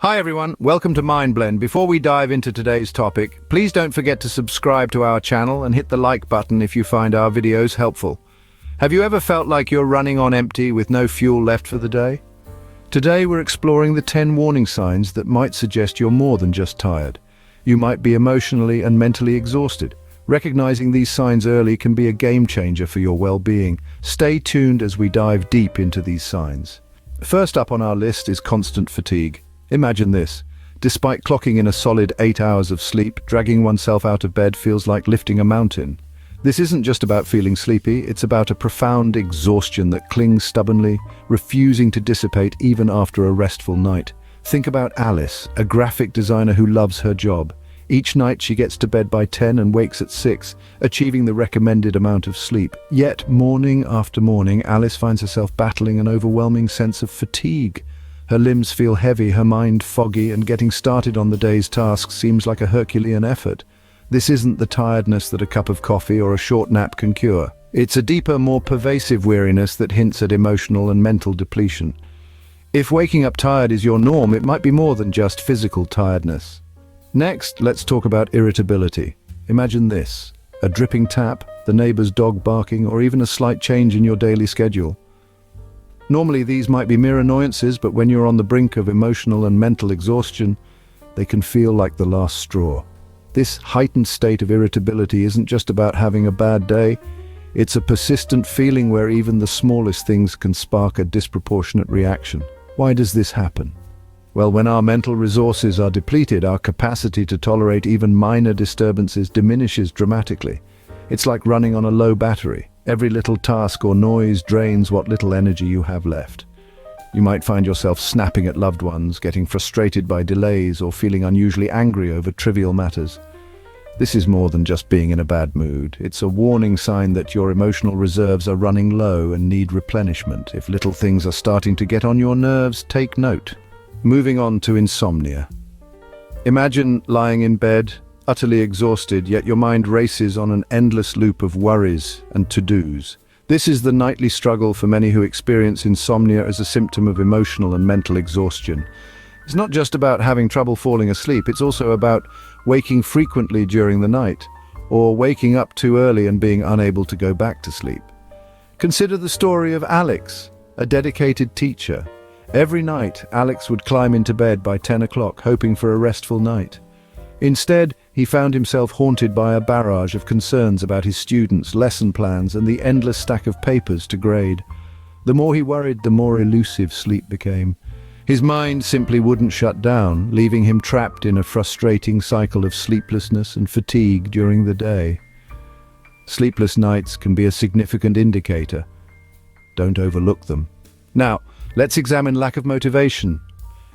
Hi everyone, welcome to MindBlend. Before we dive into today's topic, please don't forget to subscribe to our channel and hit the like button if you find our videos helpful. Have you ever felt like you're running on empty with no fuel left for the day? Today we're exploring the 10 warning signs that might suggest you're more than just tired. You might be emotionally and mentally exhausted. Recognizing these signs early can be a game changer for your well-being. Stay tuned as we dive deep into these signs. First up on our list is constant fatigue. Imagine this. Despite clocking in a solid 8 hours of sleep, dragging oneself out of bed feels like lifting a mountain. This isn't just about feeling sleepy, it's about a profound exhaustion that clings stubbornly, refusing to dissipate even after a restful night. Think about Alice, a graphic designer who loves her job. Each night she gets to bed by 10 and wakes at 6, achieving the recommended amount of sleep. Yet, morning after morning, Alice finds herself battling an overwhelming sense of fatigue. Her limbs feel heavy, her mind foggy, and getting started on the day's tasks seems like a Herculean effort. This isn't the tiredness that a cup of coffee or a short nap can cure. It's a deeper, more pervasive weariness that hints at emotional and mental depletion. If waking up tired is your norm, it might be more than just physical tiredness. Next, let's talk about irritability. Imagine this: a dripping tap, the neighbor's dog barking, or even a slight change in your daily schedule. Normally these might be mere annoyances, but when you're on the brink of emotional and mental exhaustion, they can feel like the last straw. This heightened state of irritability isn't just about having a bad day, it's a persistent feeling where even the smallest things can spark a disproportionate reaction. Why does this happen? Well, when our mental resources are depleted, our capacity to tolerate even minor disturbances diminishes dramatically. It's like running on a low battery. Every little task or noise drains what little energy you have left. You might find yourself snapping at loved ones, getting frustrated by delays, or feeling unusually angry over trivial matters. This is more than just being in a bad mood. It's a warning sign that your emotional reserves are running low and need replenishment. If little things are starting to get on your nerves, take note. Moving on to insomnia. Imagine lying in bed, utterly exhausted, yet your mind races on an endless loop of worries and to-dos. This is the nightly struggle for many who experience insomnia as a symptom of emotional and mental exhaustion. It's not just about having trouble falling asleep, it's also about waking frequently during the night, or waking up too early and being unable to go back to sleep. Consider the story of Alex, a dedicated teacher. Every night, Alex would climb into bed by 10 o'clock, hoping for a restful night. Instead, he found himself haunted by a barrage of concerns about his students, lesson plans, and the endless stack of papers to grade. The more he worried, the more elusive sleep became. His mind simply wouldn't shut down, leaving him trapped in a frustrating cycle of sleeplessness and fatigue during the day. Sleepless nights can be a significant indicator. Don't overlook them. Now, let's examine lack of motivation.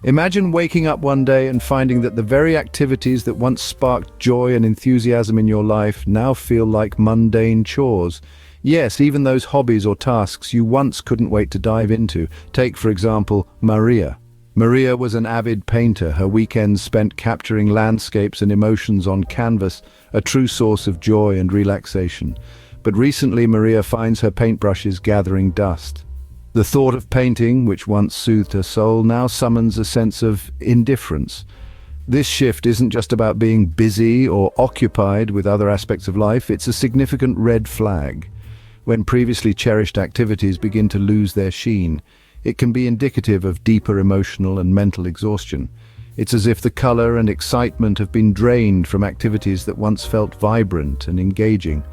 Imagine waking up one day and finding that the very activities that once sparked joy and enthusiasm in your life now feel like mundane chores. Yes, even those hobbies or tasks you once couldn't wait to dive into. Take, for example, Maria. Maria was an avid painter, her weekends spent capturing landscapes and emotions on canvas, a true source of joy and relaxation. But recently Maria finds her paintbrushes gathering dust. The thought of painting, which once soothed her soul, now summons a sense of indifference. This shift isn't just about being busy or occupied with other aspects of life, it's a significant red flag. When previously cherished activities begin to lose their sheen, it can be indicative of deeper emotional and mental exhaustion. It's as if the color and excitement have been drained from activities that once felt vibrant and engaging.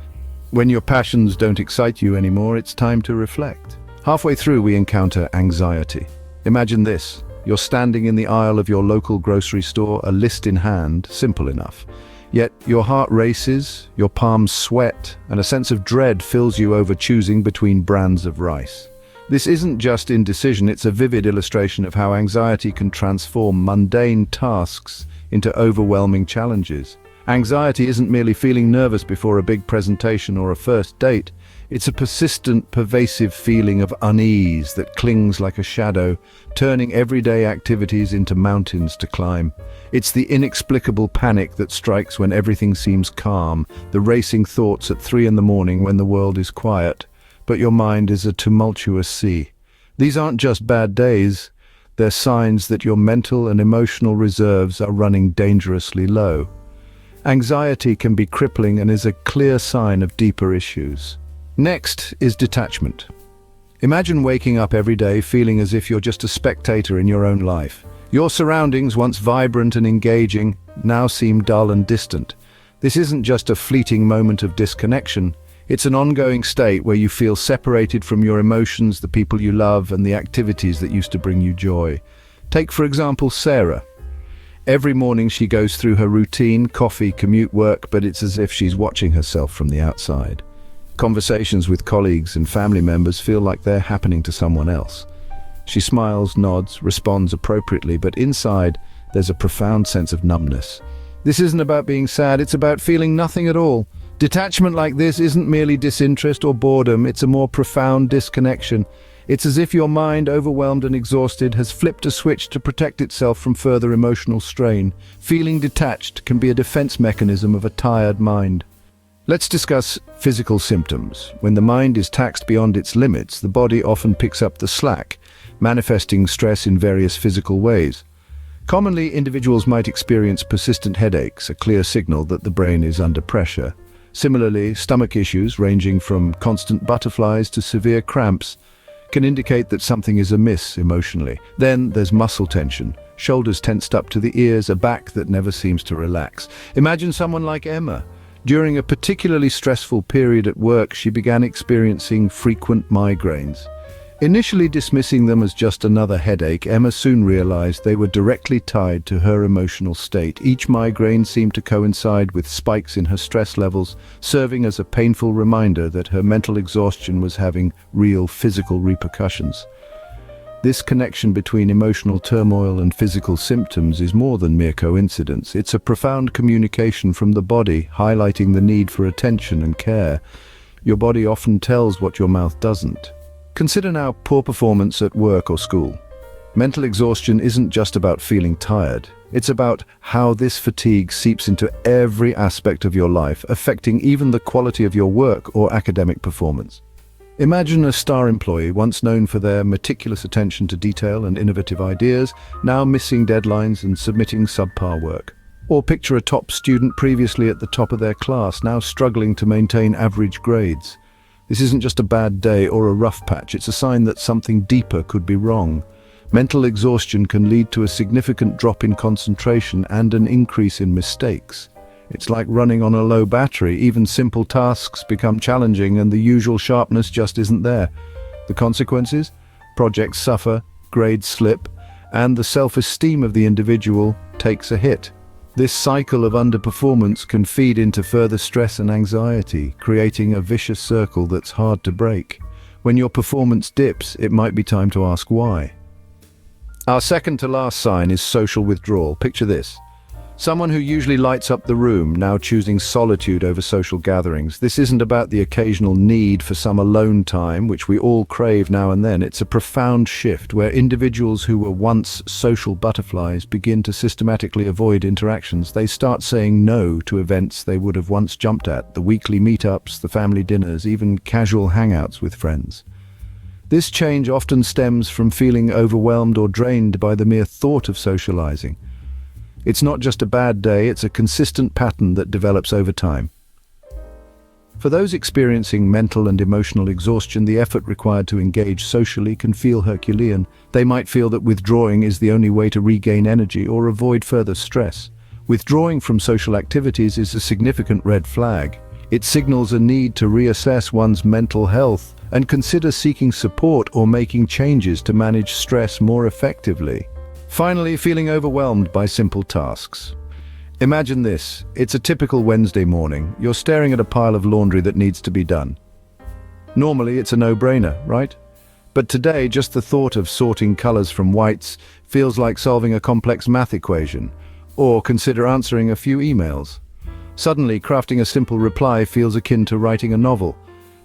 When your passions don't excite you anymore, it's time to reflect. Halfway through, we encounter anxiety. Imagine this: you're standing in the aisle of your local grocery store, a list in hand, simple enough. Yet your heart races, your palms sweat, and a sense of dread fills you over choosing between brands of rice. This isn't just indecision, it's a vivid illustration of how anxiety can transform mundane tasks into overwhelming challenges. Anxiety isn't merely feeling nervous before a big presentation or a first date. It's a persistent, pervasive feeling of unease that clings like a shadow, turning everyday activities into mountains to climb. It's the inexplicable panic that strikes when everything seems calm, the racing thoughts at 3 in the morning when the world is quiet, but your mind is a tumultuous sea. These aren't just bad days, They're signs that your mental and emotional reserves are running dangerously low. Anxiety can be crippling and is a clear sign of deeper issues. Next is detachment. Imagine waking up every day feeling as if you're just a spectator in your own life. Your surroundings, once vibrant and engaging, now seem dull and distant. This isn't just a fleeting moment of disconnection. It's an ongoing state where you feel separated from your emotions, the people you love, and the activities that used to bring you joy. Take, for example, Sarah. Every morning she goes through her routine, coffee, commute, work, but it's as if she's watching herself from the outside. Conversations with colleagues and family members feel like they're happening to someone else. She smiles, nods, responds appropriately, but inside there's a profound sense of numbness. This isn't about being sad, it's about feeling nothing at all. Detachment like this isn't merely disinterest or boredom, it's a more profound disconnection. It's as if your mind, overwhelmed and exhausted, has flipped a switch to protect itself from further emotional strain. Feeling detached can be a defense mechanism of a tired mind. Let's discuss physical symptoms. When the mind is taxed beyond its limits, the body often picks up the slack, manifesting stress in various physical ways. Commonly, individuals might experience persistent headaches, a clear signal that the brain is under pressure. Similarly, stomach issues, ranging from constant butterflies to severe cramps, can indicate that something is amiss emotionally. Then there's muscle tension, shoulders tensed up to the ears, a back that never seems to relax. Imagine someone like Emma. During a particularly stressful period at work, she began experiencing frequent migraines. Initially dismissing them as just another headache, Emma soon realized they were directly tied to her emotional state. Each migraine seemed to coincide with spikes in her stress levels, serving as a painful reminder that her mental exhaustion was having real physical repercussions. This connection between emotional turmoil and physical symptoms is more than mere coincidence. It's a profound communication from the body, highlighting the need for attention and care. Your body often tells what your mouth doesn't. Consider now poor performance at work or school. Mental exhaustion isn't just about feeling tired. It's about how this fatigue seeps into every aspect of your life, affecting even the quality of your work or academic performance. Imagine a star employee, once known for their meticulous attention to detail and innovative ideas, now missing deadlines and submitting subpar work. Or picture a top student previously at the top of their class, now struggling to maintain average grades. This isn't just a bad day or a rough patch, it's a sign that something deeper could be wrong. Mental exhaustion can lead to a significant drop in concentration and an increase in mistakes. It's like running on a low battery. Even simple tasks become challenging and the usual sharpness just isn't there. The consequences? Projects suffer, grades slip, and the self-esteem of the individual takes a hit. This cycle of underperformance can feed into further stress and anxiety, creating a vicious circle that's hard to break. When your performance dips, it might be time to ask why. Our second to last sign is social withdrawal. Picture this. Someone who usually lights up the room, now choosing solitude over social gatherings. This isn't about the occasional need for some alone time, which we all crave now and then. It's a profound shift where individuals who were once social butterflies begin to systematically avoid interactions. They start saying no to events they would have once jumped at, the weekly meetups, the family dinners, even casual hangouts with friends. This change often stems from feeling overwhelmed or drained by the mere thought of socializing. It's not just a bad day, it's a consistent pattern that develops over time. For those experiencing mental and emotional exhaustion, the effort required to engage socially can feel Herculean. They might feel that withdrawing is the only way to regain energy or avoid further stress. Withdrawing from social activities is a significant red flag. It signals a need to reassess one's mental health and consider seeking support or making changes to manage stress more effectively. Finally, feeling overwhelmed by simple tasks. Imagine this. It's a typical Wednesday morning. You're staring at a pile of laundry that needs to be done. Normally, it's a no-brainer, right? But today, just the thought of sorting colors from whites feels like solving a complex math equation. Or consider answering a few emails. Suddenly, crafting a simple reply feels akin to writing a novel.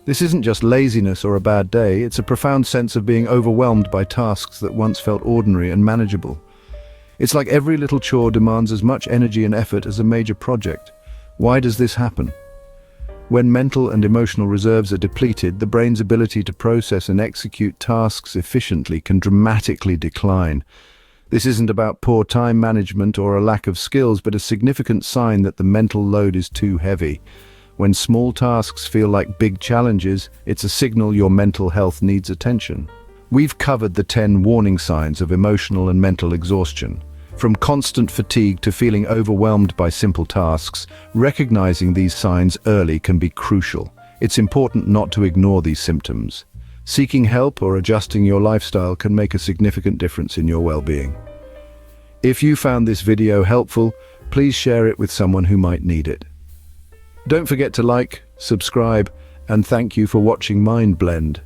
This isn't just laziness or a bad day, it's a profound sense of being overwhelmed by tasks that once felt ordinary and manageable. It's like every little chore demands as much energy and effort as a major project. Why does this happen? When mental and emotional reserves are depleted, the brain's ability to process and execute tasks efficiently can dramatically decline. This isn't about poor time management or a lack of skills, but a significant sign that the mental load is too heavy. When small tasks feel like big challenges, it's a signal your mental health needs attention. We've covered the 10 warning signs of emotional and mental exhaustion. From constant fatigue to feeling overwhelmed by simple tasks, recognizing these signs early can be crucial. It's important not to ignore these symptoms. Seeking help or adjusting your lifestyle can make a significant difference in your well-being. If you found this video helpful, please share it with someone who might need it. Don't forget to like, subscribe, and thank you for watching MindBlend.